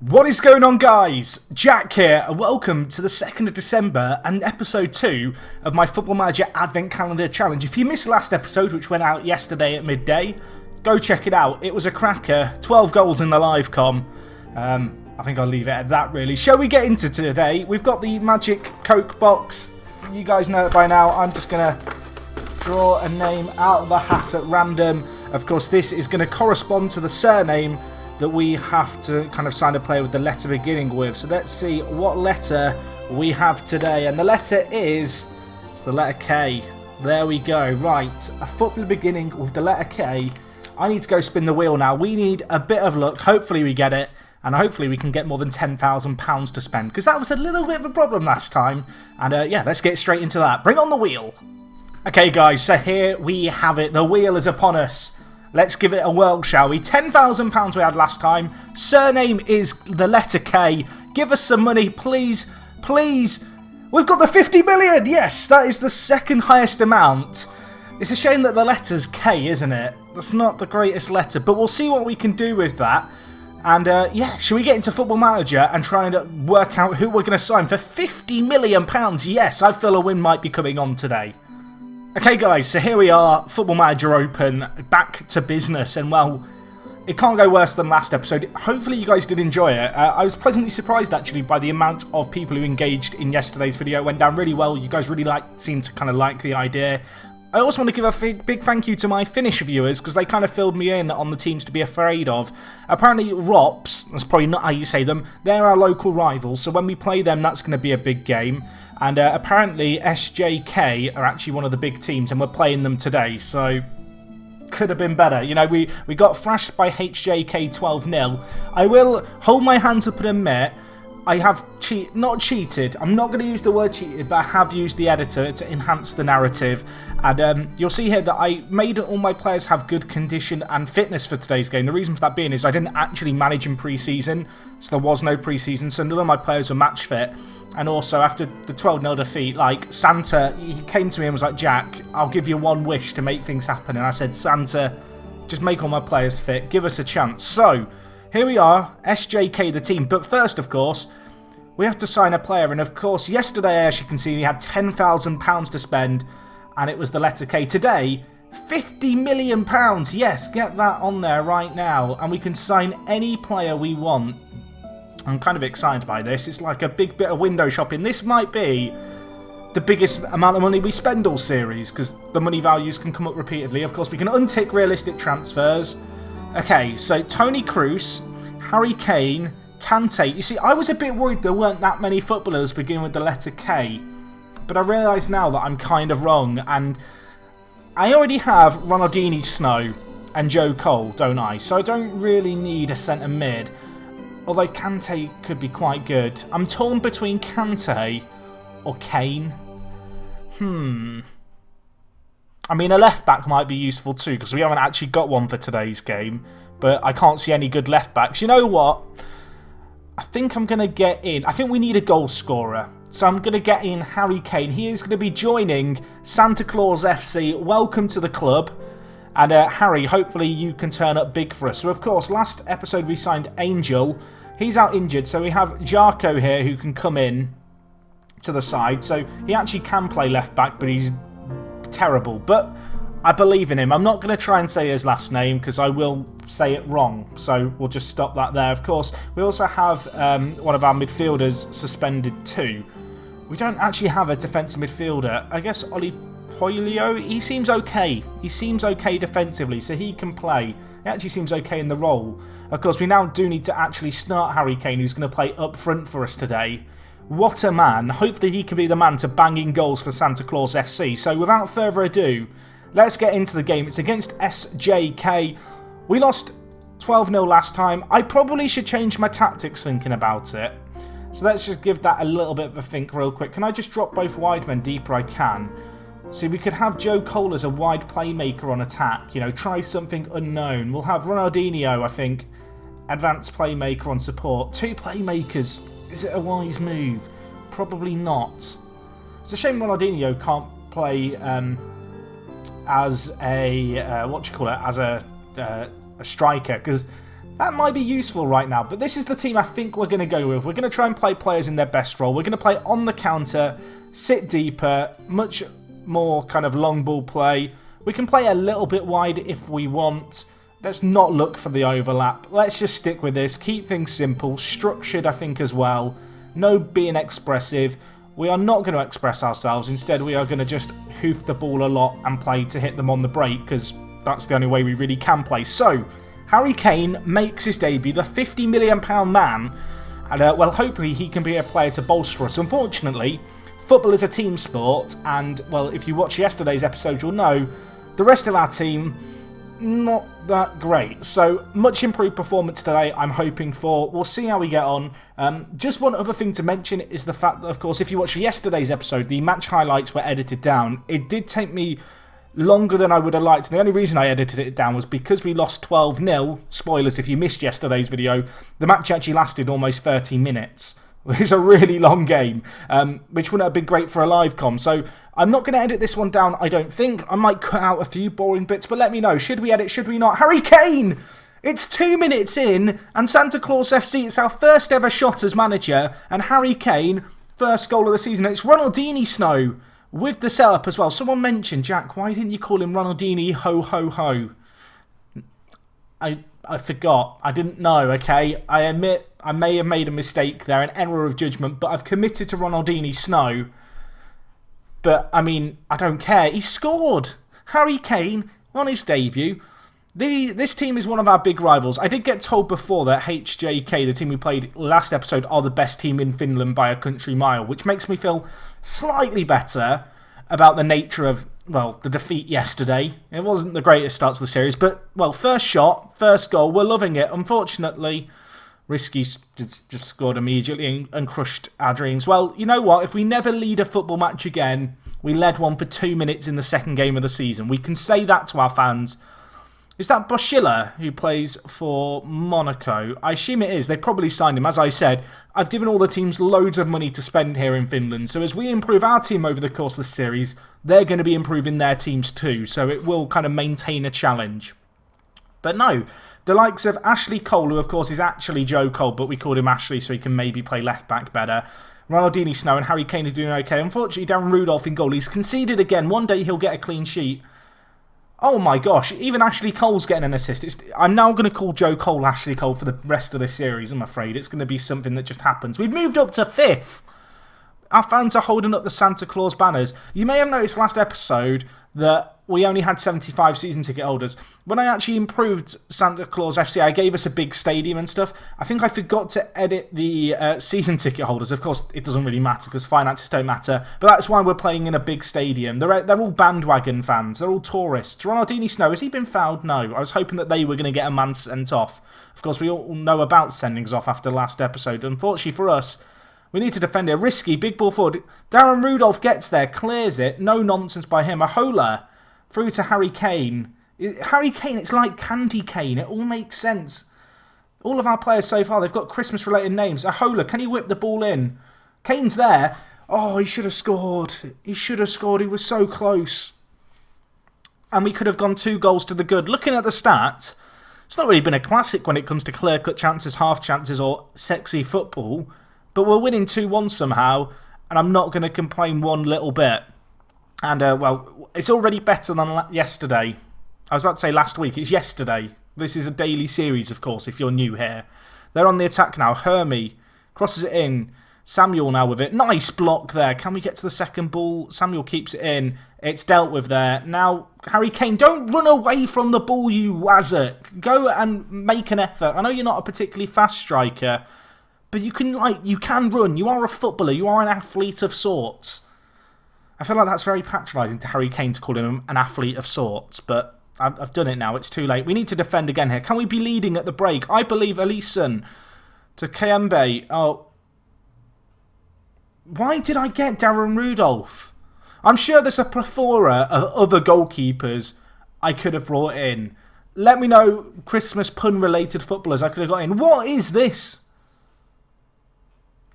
What is going on, guys? Jack here, and welcome to the 2nd of December and episode 2 of my Football Manager Advent Calendar Challenge. If you missed last episode, which went out yesterday at midday, go check it out. It was a cracker, 12 goals in the live com. I think I'll leave it at that, really. Shall we get into today? We've got the magic Coke box. You guys know it by now. I'm just going to draw a name out of the hat at random. Of course, this is going to correspond to the surname that we have to kind of sign a player with the letter beginning with. So let's see what letter we have today. And the letter is, it's the letter K. There we go. Right, a footballer beginning with the letter K. I need to go spin the wheel now. We need a bit of luck. Hopefully we get it. And hopefully we can get more than £10,000 to spend. Because that was a little bit of a problem last time. And yeah, let's get straight into that. Bring on the wheel. Okay, guys, so here we have it. The wheel is upon us. Let's give it a whirl, shall we? £10,000 we had last time. Surname is the letter K. Give us some money, please. Please. We've got the 50 million. Yes, that is the second highest amount. It's a shame that the letter's K, isn't it? That's not the greatest letter, but we'll see what we can do with that. And yeah, should we get into Football Manager and try and work out who we're going to sign for £50 million? Yes, I feel a win might be coming on today. Okay, guys, so here we are, Football Manager Open, back to business, and well, it can't go worse than last episode. Hopefully you guys did enjoy it. I was pleasantly surprised, actually, by the amount of people who engaged in yesterday's video. It went down really well. You guys really seemed to kind of like the idea. I also want to give a big thank you to my Finnish viewers, because they kind of filled me in on the teams to be afraid of. Apparently, ROPS, that's probably not how you say them, they're our local rivals, so when we play them, that's going to be a big game. And apparently, SJK are actually one of the big teams, and we're playing them today, so could have been better. You know, we got thrashed by HJK 12-0. I will hold my hands up and admit, I have not cheated. I'm not going to use the word cheated, but I have used the editor to enhance the narrative. And you'll see here that I made all my players have good condition and fitness for today's game. The reason for that being is I didn't actually manage in pre-season, so there was no pre-season, so none of my players were match fit. And also, after the 12-0 defeat, like, Santa, he came to me and was like, Jack, I'll give you one wish to make things happen. And I said, Santa, just make all my players fit. Give us a chance. So, here we are, SJK the team. But first, of course, we have to sign a player. And, of course, yesterday, as you can see, we had £10,000 to spend. And it was the letter K. Today, £50 million. Yes, get that on there right now. And we can sign any player we want. I'm kind of excited by this. It's like a big bit of window shopping. This might be the biggest amount of money we spend all series, because the money values can come up repeatedly. Of course, we can untick realistic transfers. Okay, so Tony Kroos, Harry Kane, Kane. You see, I was a bit worried there weren't that many footballers beginning with the letter K, but I realise now that I'm kind of wrong, and I already have Ronaldinho Snow and Joe Cole, don't I? So I don't really need a centre mid. Although Kante could be quite good. I'm torn between Kante or Kane. I mean, a left-back might be useful too, because we haven't actually got one for today's game. But I can't see any good left-backs. You know what? I think I'm going to get in. I think we need a goal scorer. So I'm going to get in Harry Kane. He is going to be joining Santa Claus FC. Welcome to the club. And Harry, hopefully you can turn up big for us. So, of course, last episode we signed Angel. He's out injured, so we have Jarko here who can come in to the side. So he actually can play left-back, but he's terrible. But I believe in him. I'm not going to try and say his last name, because I will say it wrong. So we'll just stop that there. Of course, we also have one of our midfielders suspended too. We don't actually have a defensive midfielder. I guess Oli Poilio, he seems okay. He seems okay defensively, so he can play. He actually seems okay in the role. Of course, we now do need to actually start Harry Kane, who's going to play up front for us today. What a man. Hopefully he can be the man to bang in goals for Santa Claus FC. So without further ado, let's get into the game. It's against SJK. We lost 12-0 last time. I probably should change my tactics thinking about it. So let's just give that a little bit of a think real quick. Can I just drop both wide men deeper? I can. See, we could have Joe Cole as a wide playmaker on attack. You know, try something unknown. We'll have Ronaldinho, I think, advanced playmaker on support. 2 playmakers. Is it a wise move? Probably not. It's a shame Ronaldinho can't play as a, as a striker, because That might be useful right now, but this is the team I think we're going to go with. We're going to try and play players in their best role. We're going to play on the counter, sit deeper, much more kind of long ball play. We can play a little bit wide if we want. Let's not look for the overlap. Let's just stick with this. Keep things simple. Structured, I think, as well. No being expressive. We are not going to express ourselves. Instead, we are going to just hoof the ball a lot and play to hit them on the break, because that's the only way we really can play. So, Harry Kane makes his debut, the £50 million man, and well, hopefully he can be a player to bolster us. Unfortunately, football is a team sport, and, well, if you watch yesterday's episode, you'll know the rest of our team, not that great. So, much improved performance today, I'm hoping for. We'll see how we get on. Just one other thing to mention is the fact that, of course, if you watch yesterday's episode, the match highlights were edited down. It did take me longer than I would have liked. And the only reason I edited it down was because we lost 12-0. Spoilers if you missed yesterday's video. The match actually lasted almost 30 minutes. It was a really long game, which wouldn't have been great for a live com. So I'm not going to edit this one down, I don't think. I might cut out a few boring bits, but let me know. Should we edit, should we not? Harry Kane! It's 2 minutes in, and Santa Claus FC, it's our first ever shot as manager, and Harry Kane, first goal of the season. It's Ronaldinho Snow with the setup as well. Someone mentioned, Jack, why didn't you call him Ronaldinho Ho Ho Ho? I forgot. I didn't know, okay? I admit I may have made a mistake there, an error of judgment, but I've committed to Ronaldinho Snow. But, I mean, I don't care. He scored. Harry Kane, on his debut. This team is one of our big rivals. I did get told before that HJK, the team we played last episode, are the best team in Finland by a country mile, which makes me feel slightly better about the nature of, well, the defeat yesterday. It wasn't the greatest start to the series, but, well, first shot, first goal, we're loving it. Unfortunately, Risky just scored immediately and crushed our dreams. Well, you know what? If we never lead a football match again, we led one for 2 minutes in the second game of the season. We can say that to our fans. Is that Boschilla who plays for Monaco? I assume it is. They probably signed him. As I said, I've given all the teams loads of money to spend here in Finland. So as we improve our team over the course of the series, they're going to be improving their teams too. So it will kind of maintain a challenge. But no, the likes of Ashley Cole, who of course is actually Joe Cole, but we called him Ashley so he can maybe play left back better. Ronaldinho Snow and Harry Kane are doing okay. Unfortunately, Darren Rudolph in goal. He's conceded again. One day he'll get a clean sheet. Oh my gosh, even Ashley Cole's getting an assist. I'm now going to call Joe Cole Ashley Cole for the rest of this series, I'm afraid. It's going to be something that just happens. We've moved up to 5th. Our fans are holding up the Santa Claus banners. You may have noticed last episode that we only had 75 season ticket holders. When I actually improved Santa Claus FC, I gave us a big stadium and stuff. I think I forgot to edit the season ticket holders. Of course, it doesn't really matter because finances don't matter. But that's why we're playing in a big stadium. They're all bandwagon fans. They're all tourists. Ronaldinho Snow, has he been fouled? No. I was hoping that they were going to get a man sent off. Of course, we all know about sendings off after last episode. Unfortunately for us, we need to defend it. Risky, big ball forward. Darren Rudolph gets there, clears it. No nonsense by him. Ahola through to Harry Kane. Harry Kane, it's like Candy Cane. It all makes sense. All of our players so far, they've got Christmas-related names. Ahola, can he whip the ball in? Kane's there. Oh, he should have scored. He should have scored. He was so close. And we could have gone 2 goals to the good. Looking at the stats, it's not really been a classic when it comes to clear-cut chances, half chances, or sexy football. But we're winning 2-1 somehow, and I'm not going to complain one little bit. And, well, it's already better than yesterday. I was about to say last week. It's yesterday. This is a daily series, of course, if you're new here. They're on the attack now. Hermy crosses it in. Samuel now with it. Nice block there. Can we get to the second ball? Samuel keeps it in. It's dealt with there. Now, Harry Kane, don't run away from the ball, you wazzock. Go and make an effort. I know you're not a particularly fast striker, but you can run. You are a footballer. You are an athlete of sorts. I feel like that's very patronising to Harry Kane to call him an athlete of sorts, but I've done it now. It's too late. We need to defend again here. Can we be leading at the break? I believe Alisson to Kembe. Oh. Why did I get Darren Rudolph? I'm sure there's a plethora of other goalkeepers I could have brought in. Let me know Christmas pun-related footballers I could have got in. What is this?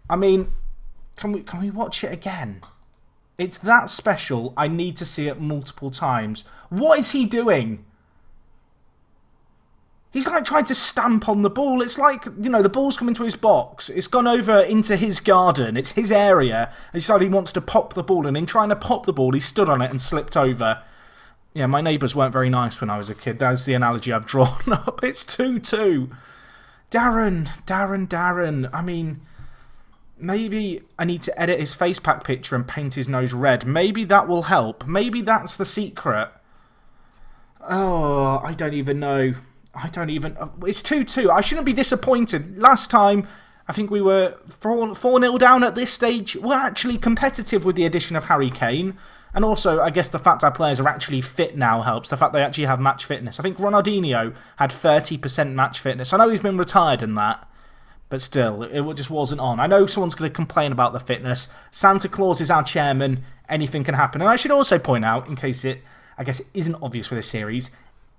I mean, can we watch it again? It's that special. I need to see it multiple times. What is he doing? He's like trying to stamp on the ball. It's like, you know, the ball's come into his box. It's gone over into his garden. It's his area. And he decided he wants to pop the ball. And in trying to pop the ball, he stood on it and slipped over. Yeah, my neighbours weren't very nice when I was a kid. That's the analogy I've drawn up. It's 2-2. Darren. I mean, maybe I need to edit his face pack picture and paint his nose red. Maybe that will help. Maybe that's the secret. Oh, I don't even know. It's 2-2. I shouldn't be disappointed. Last time, I think we were 4-0 down at this stage. We're actually competitive with the addition of Harry Kane. And also, I guess the fact our players are actually fit now helps. The fact they actually have match fitness. I think Ronaldinho had 30% match fitness. I know he's been retired in that. But still, it just wasn't on. I know someone's going to complain about the fitness. Santa Claus is our chairman. Anything can happen. And I should also point out, in case it, I guess, isn't obvious with this series,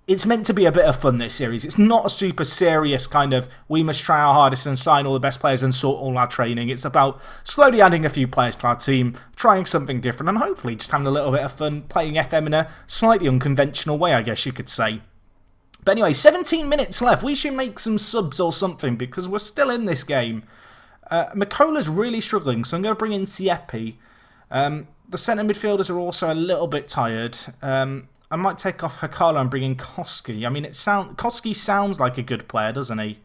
it's meant to be a bit of fun, this series. It's not a super serious kind of, we must try our hardest and sign all the best players and sort all our training. It's about slowly adding a few players to our team, trying something different, and hopefully just having a little bit of fun, playing FM in a slightly unconventional way, I guess you could say. But anyway, 17 minutes left. We should make some subs or something, because we're still in this game. Makola's really struggling, so I'm going to bring in Siepi. The centre midfielders are also a little bit tired. I might take off Hakala and bring in Koski. I mean, Koski sounds like a good player, doesn't he?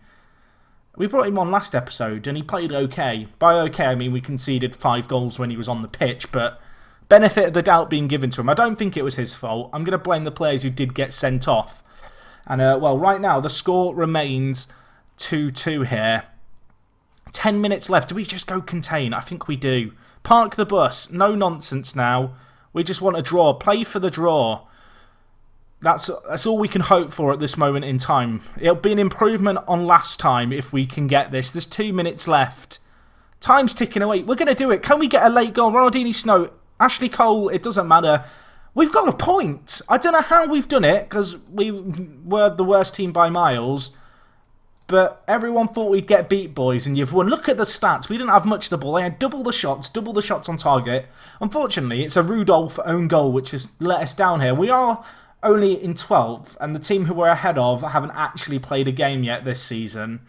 We brought him on last episode, and he played okay. By okay, I mean we conceded 5 goals when he was on the pitch, but benefit of the doubt being given to him. I don't think it was his fault. I'm going to blame the players who did get sent off. And, well, right now, the score remains 2-2 here. 10 minutes left. Do we just go contain? I think we do. Park the bus. No nonsense now. We just want a draw. Play for the draw. That's all we can hope for at this moment in time. It'll be an improvement on last time if we can get this. There's 2 minutes left. Time's ticking away. We're going to do it. Can we get a late goal? Ronaldinho Snow, Ashley Cole, it doesn't matter. We've got a point. I don't know how we've done it because we were the worst team by miles. But everyone thought we'd get beat, boys, and you've won. Look at the stats. We didn't have much of the ball. They had double the shots on target. Unfortunately, it's a Rudolph own goal which has let us down here. We are only in 12th, and the team who we're ahead of haven't actually played a game yet this season.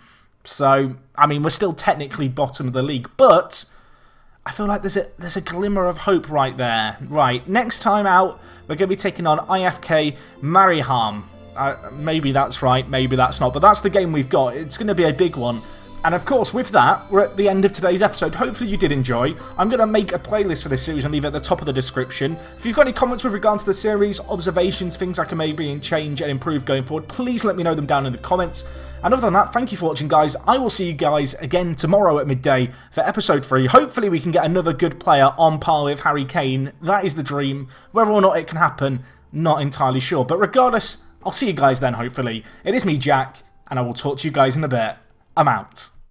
So, I mean, we're still technically bottom of the league, but I feel like there's a glimmer of hope right there. Right, next time out, we're going to be taking on IFK Mariehamn. Maybe that's right, maybe that's not, but that's the game we've got. It's going to be a big one. And of course, with that, we're at the end of today's episode. Hopefully you did enjoy. I'm going to make a playlist for this series and leave it at the top of the description. If you've got any comments with regards to the series, observations, things I can maybe change and improve going forward, please let me know them down in the comments. And other than that, thank you for watching, guys. I will see you guys again tomorrow at midday for episode 3. Hopefully we can get another good player on par with Harry Kane. That is the dream. Whether or not it can happen, not entirely sure. But regardless, I'll see you guys then, hopefully. It is me, Jack, and I will talk to you guys in a bit. I'm out.